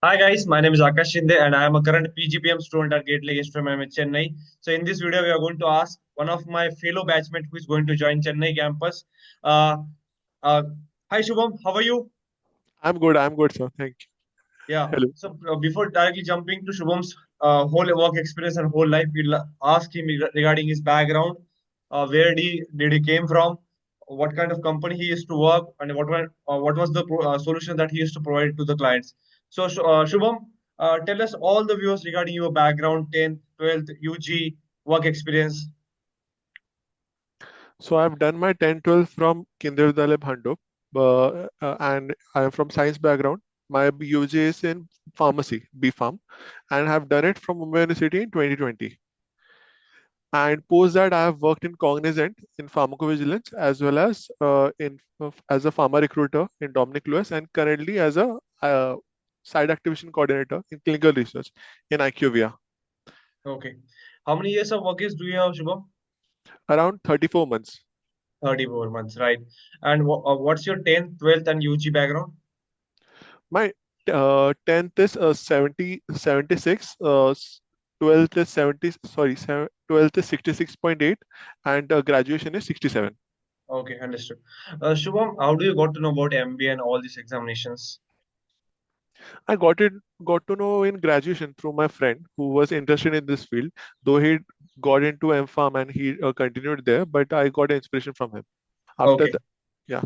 Hi guys, my name is Akash Shinde and I am a current PGPM student at Gateway Instrument Chennai. So in this video, we are going to ask one of my fellow batchmates who is going to join Chennai campus. Uh, uh, Hi Shubham, how are you? I'm good. I'm good, sir. Thank you. Yeah. Hello. So before directly jumping to Shubham's whole work experience and whole life, we'll ask him regarding his background, where did he came from, what kind of company he used to work, and what was the solution that he used to provide to the clients. So Shubham, tell us all the views regarding your background, 10th, 12th, UG, work experience. So I've done my 10, 12 from Kendriya Vidyalaya Bhandop, and I'm from science background. My UG is in pharmacy, B Farm, and have done it from Mumbai University in 2020. And post that, I have worked in Cognizant in pharmacovigilance as well as as a pharma recruiter in Dominic Lewis, and currently as a site activation coordinator in clinical research in IQVIA. Okay. How many years of work is do you have, Shubham? Around 34 months. 34 months, right? And what's your 10th, 12th, and UG background? My 10th is 70, 76, 12th is 70, sorry, 12th is 66.8, and graduation is 67. Okay, understood. Shubham, how do you got to know about MBA and all these examinations? I got to know in graduation through my friend who was interested in this field, though he got into M-Pharm and he continued there, but I got inspiration from him. After Okay, that, yeah,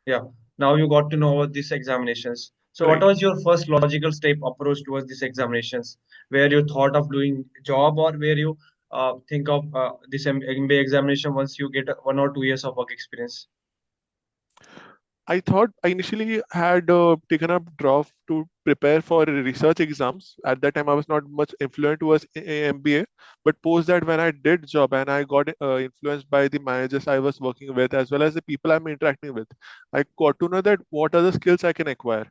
yeah. Now you got to know about these examinations. So, what right. was your first logical step approach towards these examinations? Where you thought of doing job or where you think of this MBA examination once you get 1 or 2 years of work experience? I thought I initially had taken up draft to prepare for research exams. At that time, I was not much influenced towards MBA, but post that when I did job and I got influenced by the managers I was working with as well as the people I'm interacting with, I got to know that what are the skills I can acquire.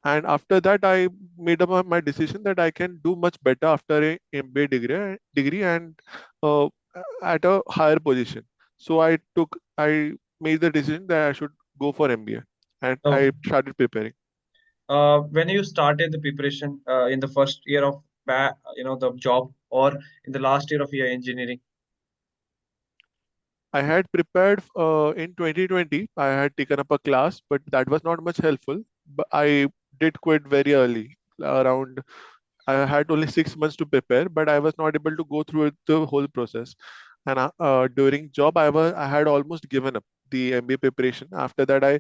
And after that, I made up my decision that I can do much better after a MBA degree and uh, at a higher position. So I made the decision that I should go for MBA, and I Okay. started preparing. When you started the preparation in the first year of the job or in the last year of your engineering? I had prepared in 2020. I had taken up a class, but that was not much helpful. But I did quit very early, around I had only 6 months to prepare, but I was not able to go through the whole process. And during job, I had almost given up the MBA preparation. After that, I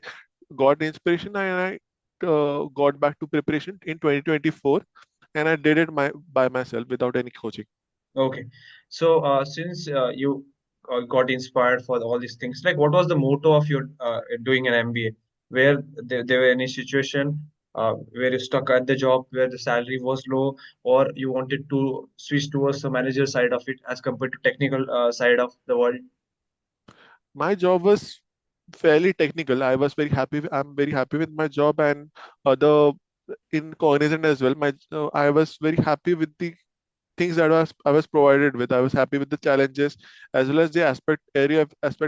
got inspiration and I got back to preparation in 2024, and I did it by myself without any coaching. Okay. So, since you got inspired for all these things, like what was the motto of your doing an MBA? Where there were any situation where you stuck at the job where the salary was low, or you wanted to switch towards the manager side of it as compared to technical side of the world? My job was fairly technical. I was very happy. I'm very happy with my job and other in Cognizant as well. I was very happy with the things that I was provided with. I was happy with the challenges as well as the aspect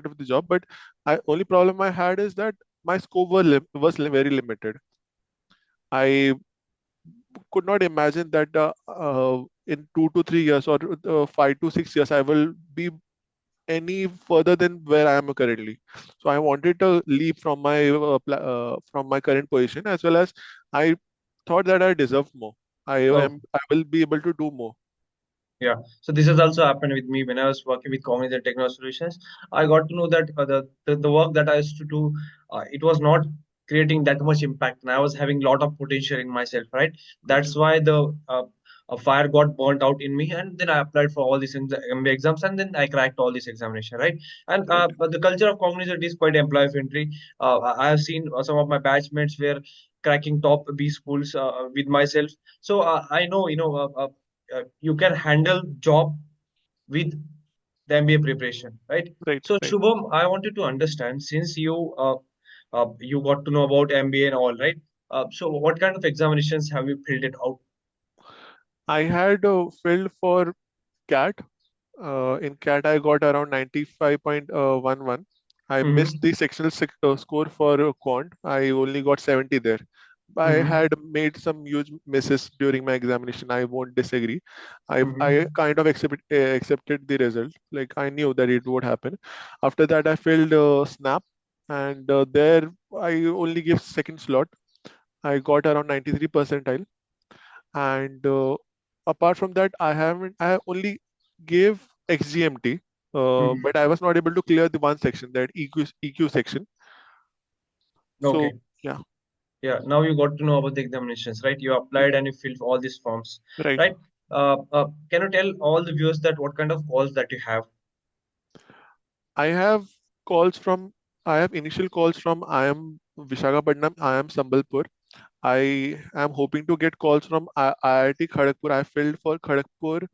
of the job. But I only problem I had is that my scope very limited. I could not imagine that in 2 to 3 years or 5 to 6 years I will be any further than where I am currently. So I wanted to leap from my current position as well as I thought that I deserve more. I will be able to do more. Yeah, so this has also happened with me when I was working with Cognizant Technology Solutions. I got to know that the work that I used to do, it was not creating that much impact, and I was having a lot of potential in myself, right? Right. That's why the a fire got burnt out in me, and then I applied for all these MBA exams, and then I cracked all these examination, right? And Right. but the culture of Cognizant is quite employee friendly. I have seen some of my batchmates were cracking top B schools with myself, so I know you can handle job with the MBA preparation, right? Right. So Right. Shubham, I wanted to understand since you got to know about MBA and all, right? So what kind of examinations have you filled it out? I had filled for CAT. In CAT, I got around 95.11. I missed Hmm. the sectional score for quant. I only got 70 there. I Mm-hmm. had made some huge misses during my examination. I won't disagree. I Mm-hmm. kind of accepted the result. Like I knew that it would happen. After that, I failed snap, and there I only gave second slot. I got around 93 percentile, and apart from that, I only gave XGMT, Mm-hmm. but I was not able to clear the one section, that EQ section. So Okay. yeah, Yeah. Now you got to know about the examinations, right? You applied and you filled all these forms, right. right? Can you tell all the viewers that what kind of calls that you have? I have calls from, I have initial calls from I am Visakhapatnam, I am Sambalpur. I am hoping to get calls from IIT Kharagpur. I filled for Kharagpur,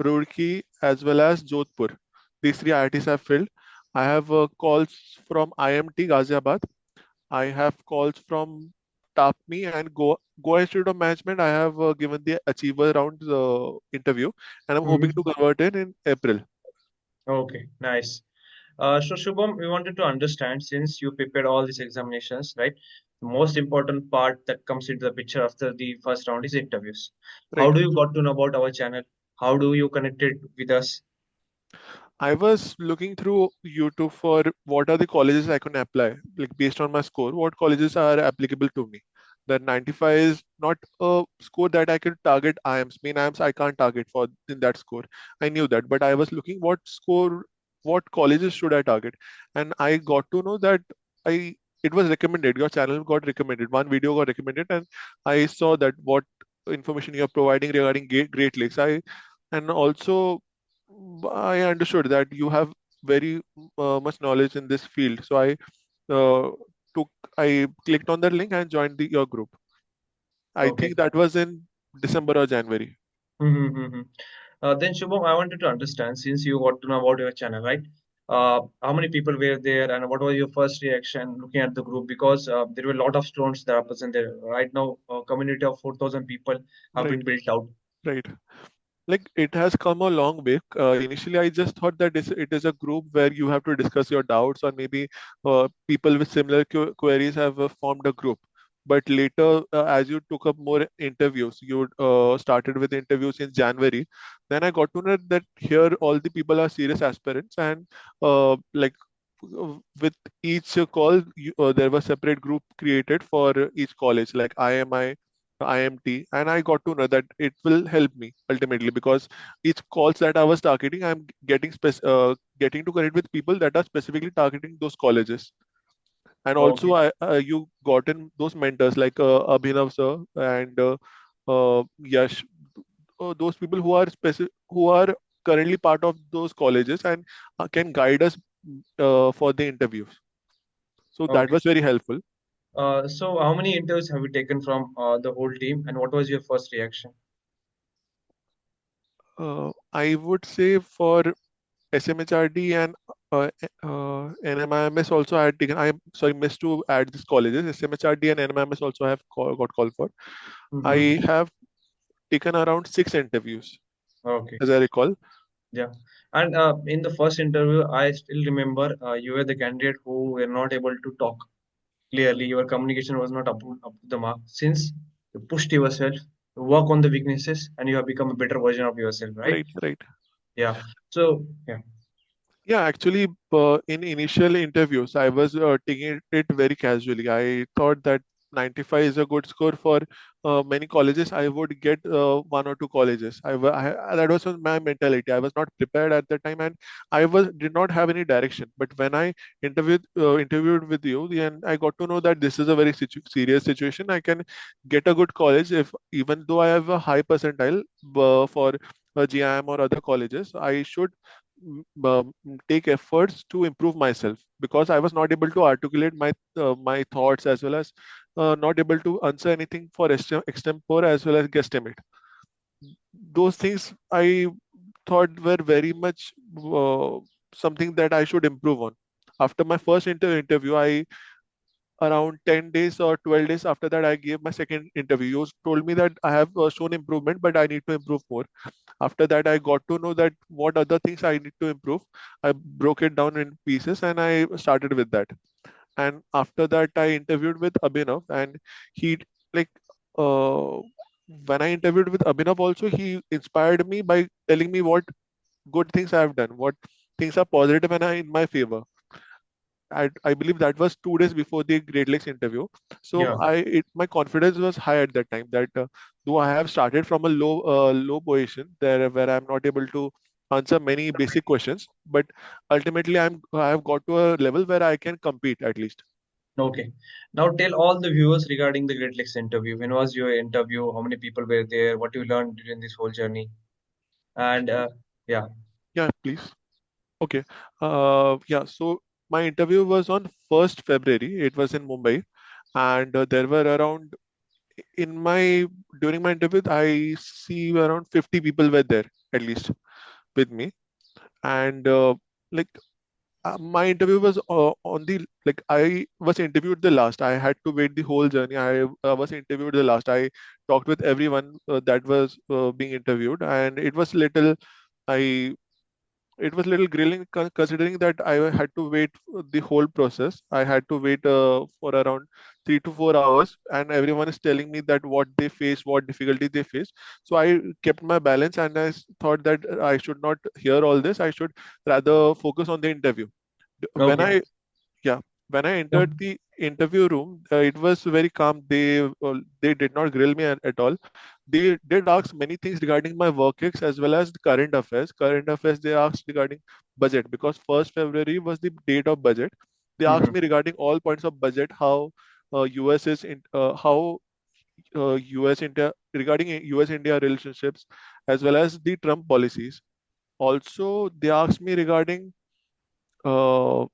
Roorkee, as well as Jodhpur. These three IITs have filled. I have calls from IMT Ghaziabad. I have calls from TAPME and Goa Institute of Management. I have given the Achiever round interview, and I'm hoping to Mm-hmm. convert it in April. Okay, nice. So Shubham, we wanted to understand since you prepared all these examinations, right? The most important part that comes into the picture after the first round is interviews. How Right. do you got to know about our channel? How do you connected with us? I was looking through YouTube for what are the colleges I can apply, like based on my score, what colleges are applicable to me. That 95 is not a score that I can target IIMs. Main IIMs I can't target for in that score. I knew that, but I was looking what score, what colleges should I target, and I got to know that I it was recommended. Your channel got recommended. One video got recommended, and I saw that what information you are providing regarding Great Lakes. And also I understood that you have very much knowledge in this field. So uh, took, I clicked on that link and joined your group. I Okay. think that was in December or January. Mm-hmm. Then Shubham, I wanted to understand since you got to know about your channel, right? How many people were there, and what was your first reaction looking at the group? Because there were a lot of students that are present there. Right now, a community of 4,000 people have Right, been built out. right. Like it has come a long way. Initially, I just thought that it is a group where you have to discuss your doubts, or maybe people with similar queries have formed a group. But later, as you took up more interviews, you started with interviews in January. Then I got to know that here all the people are serious aspirants, and like with each call, there was separate group created for each college, like IMI, IMT, and I got to know that it will help me ultimately because each calls that I was targeting, I'm getting to connect with people that are specifically targeting those colleges. And also, Okay. you gotten those mentors like Abhinav sir and Yash, those people who are who are currently part of those colleges and can guide us for the interviews. So that Okay. was very helpful. So how many interviews have you taken from the whole team, and what was your first reaction? I would say for SMHRD and NMIMS also I had taken. I sorry missed to add these colleges. SMHRD and NMIMS also have got called for. Mm-hmm. I have taken around 6 interviews, Okay. as I recall. Yeah. And in the first interview, I still remember you were the candidate who were not able to talk clearly. Your communication was not up to the mark. Since you pushed yourself, you work on the weaknesses, and you have become a better version of yourself, right? Right, right. Yeah. So, yeah. Yeah, actually, in initial interviews, I was taking it very casually. I thought that 95 is a good score for many colleges. I would get one or two colleges. That was my mentality. I was not prepared at the time, and I was did not have any direction. But when I interviewed with you, and I got to know that this is a very serious situation. I can get a good college if even though I have a high percentile for GIM or other colleges, I should take efforts to improve myself because I was not able to articulate my thoughts as well as not able to answer anything for extempore as well as guesstimate. Those things I thought were very much something that I should improve on. After my first interview, I around 10 days or 12 days after that, I gave my second interview. You told me that I have shown improvement, but I need to improve more. After that, I got to know that what other things I need to improve. I broke it down in pieces and I started with that. And after that, I interviewed with Abhinav, and he like uh, when I interviewed with Abhinav also, he inspired me by telling me what good things I have done, what things are positive and are in my favor. I believe that was 2 days before the Great Lakes interview. So Yeah. my confidence was high at that time that though I have started from a low position there where I'm not able to answer many basic questions, but ultimately I have got to a level where I can compete at least. Okay. Now tell all the viewers regarding the Great Lakes interview. When was your interview? How many people were there? What you learned during this whole journey? And yeah. Yeah, please. Okay. Yeah. So my interview was on 1st February. It was in Mumbai, and there were around in my during my interview I see around 50 people were there at least with me, and like my interview was on the like I was interviewed the last. I had to wait the whole journey. I was interviewed the last. I talked with everyone that was being interviewed, and I it was little grilling considering that I had to wait the whole process. I had to wait for around 3 to 4 hours, and everyone is telling me that what they face, what difficulty they face. So I kept my balance, and thought that I should not hear all this. I should rather focus on the interview. When Okay. I yeah, when I Yeah. entered the interview room, it was very calm. They did not grill me at all. They did ask many things regarding my work ex as well as the current affairs. Current affairs they asked regarding budget because 1st February was the date of budget. They asked Hmm. me regarding all points of budget, how US is in how US India regarding US India relationships as well as the Trump policies. Also, they asked me uh,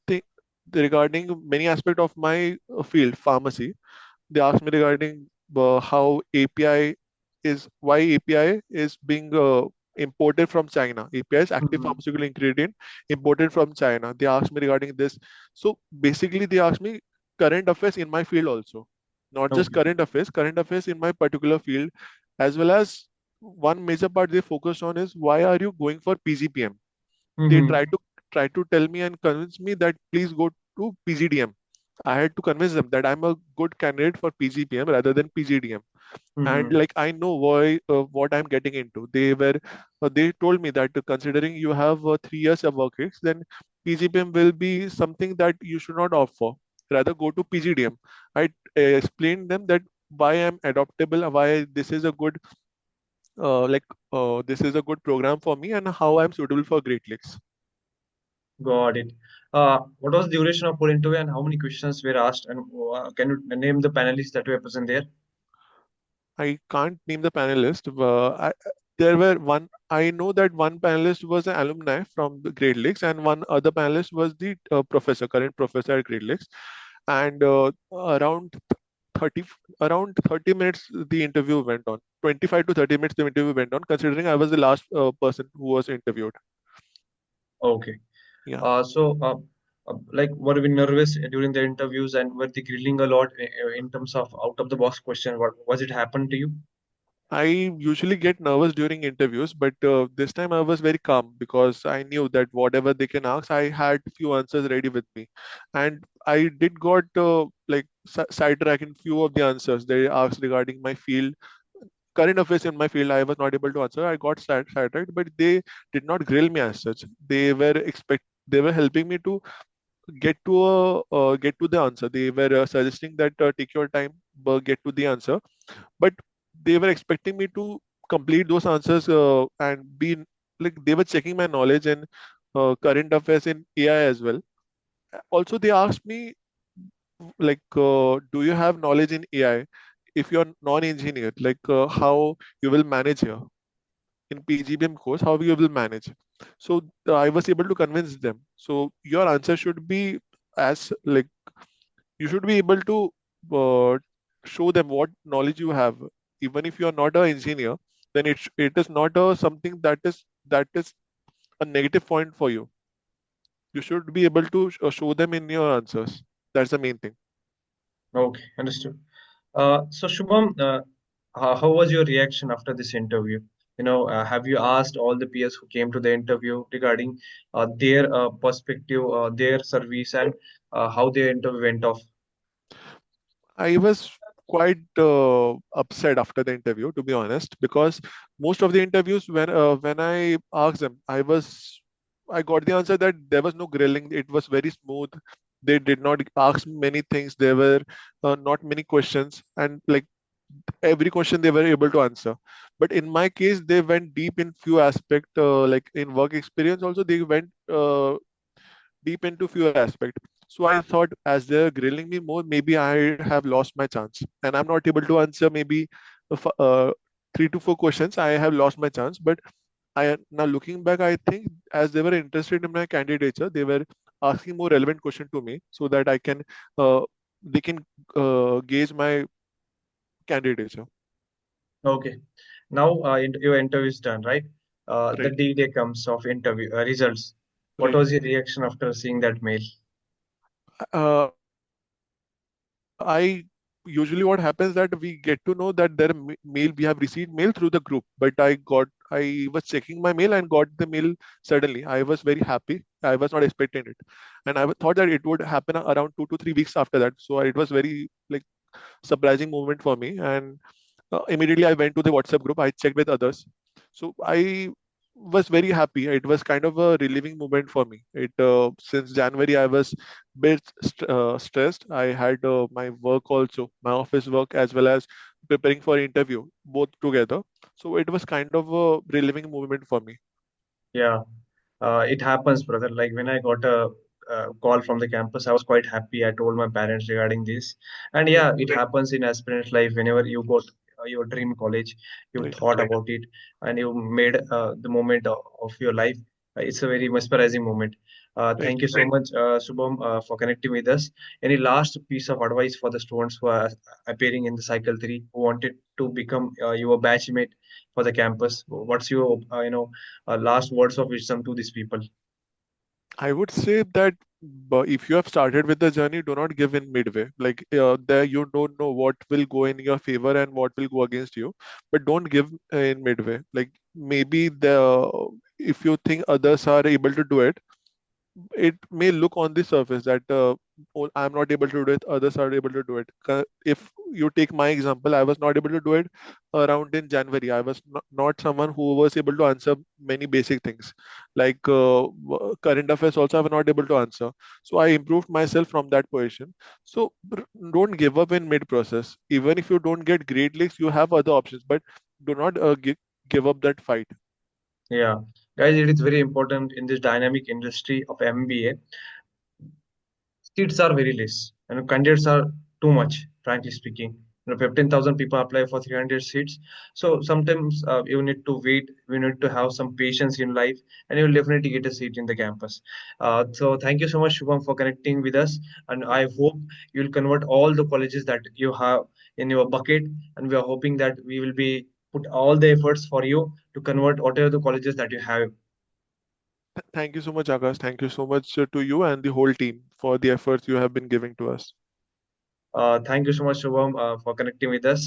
thi- regarding many aspect of my field, pharmacy. They asked me regarding how API why API is being imported from China. API is active Hmm. pharmaceutical ingredient imported from China. They asked me regarding this. So basically, they asked me current affairs in my field also, not just Okay. current affairs in my particular field, as well as one major part they focused on is why are you going for PGPM? They Hmm. try to tell me and convince me that please go to PGDM. I had to convince them that I'm a good candidate for PGPM rather than PGDM. And Hmm. like I know what I'm getting into. They told me that considering you have 3 years of work ex, then PGPM will be something that you should not opt for. Rather go to PGDM. I explained them that why I'm adaptable, why this is a good program for me, and how I'm suitable for Great Lakes. Got it. What was the duration of whole interview and how many questions were asked? And can you name the panelists that were present there? I can't name the panelist. There were one. I know that one panelist was an alumni from the Great Lakes, and one other panelist was the current professor at Great Lakes. And around 30, around 30 minutes, the interview went on. 25 to 30 minutes, the interview went on. Considering I was the last person who was interviewed. Okay. Yeah. Like, were we nervous during the interviews and were they grilling a lot in terms of out of the box question? What was it happen to you? I usually get nervous during interviews, but this time I was very calm because I knew that whatever they can ask, I had few answers ready with me, and I did got sidetracked in few of the answers they asked regarding my field, current affairs in my field. I was not able to answer. I got sidetracked, but they did not grill me as such. They were helping me to get to the answer. They were suggesting that take your time, get to the answer, but they were expecting me to complete those answers and be like they were checking my knowledge in current affairs in AI as well. Also, they asked me do you have knowledge in AI? If you're non-engineer, how you will manage here in PGBM course, how you will manage. So I was able to convince them. So your answer should be as like you should be able to uh, show them what knowledge you have. Even if you are not an engineer, then it is not something that is a negative point for you. You should be able to show them in your answers. That's the main thing. Okay, understood. So Shubham, how was your reaction after this interview? Have you asked all the peers who came to the interview regarding their perspective, their service, and how their interview went off? I was quite upset after the interview, to be honest, because most of the interviews when I asked them, I got the answer that there was no grilling. It was very smooth. They did not ask many things. There were not many questions, and like every question they were able to answer. But in my case, they went deep in few aspects, like in work experience. Also, they went deep into few aspects. So I thought, as they're grilling me more, maybe I have lost my chance, and I'm not able to answer maybe three to four questions. I have lost my chance. But I now looking back, I think as they were interested in my candidature, they were asking more relevant question to me so that I can they can gauge my candidature. Okay. Now your interview is done, right? The Right. D-Day comes of interview results. What Right. was your reaction after seeing that mail? I usually what happens that we get to know that mail we have received mail through the group, but I was checking my mail and got the mail suddenly. I was very happy. I was not expecting it, and thought that it would happen around 2 to 3 weeks after that. So it was very like surprising moment for me, and immediately I went to the WhatsApp group. I checked with others. So I was very happy. It was kind of a relieving moment for me. It Since January I was bit stressed. I had my work also, my office work as well as preparing for interview, both together. So it was kind of a relieving moment for me. Yeah. It happens, brother. Like when I got a call from the campus, I was quite happy. I told my parents regarding this, and Right, yeah, it happens in aspirant life. Whenever you got your dream college, you right. thought about it, and you made the moment of your life. It's a very mesmerizing moment. Right. Thank you so much, Shubham, for connecting with us. Any last piece of advice for the students who are appearing in the cycle three, who wanted to become your batchmate for the campus? What's your last words of wisdom to these people? I would say that if you have started with the journey, do not give in midway. Like there, you don't know what will go in your favor and what will go against you, but don't give in midway. Like maybe if you think others are able to do it, it may look on the surface that oh, I'm not able to do it, others are able to do it. If you take my example, I was not able to do it around in January. I was not someone who was able to answer many basic things like current affairs also I was not able to answer. So I improved myself from that position. So don't give up in mid process. Even if you don't get great leagues, you have other options, but do not give up that fight. Yeah, guys, it is very important in this dynamic industry of MBA. Seats are very less, and candidates are too much, frankly speaking. 15,000 people apply for 300 seats. So sometimes you need to wait. You need to have some patience in life, and you'll definitely get a seat in the campus. So thank you so much, Shubham, for connecting with us. And I hope you'll convert all the colleges that you have in your bucket. And we are hoping that we will be put all the efforts for you to convert whatever the colleges that you have. Thank you so much, Akash. Thank you so much to you and the whole team for the efforts you have been giving to us. Thank you so much, Shubham, for connecting with us.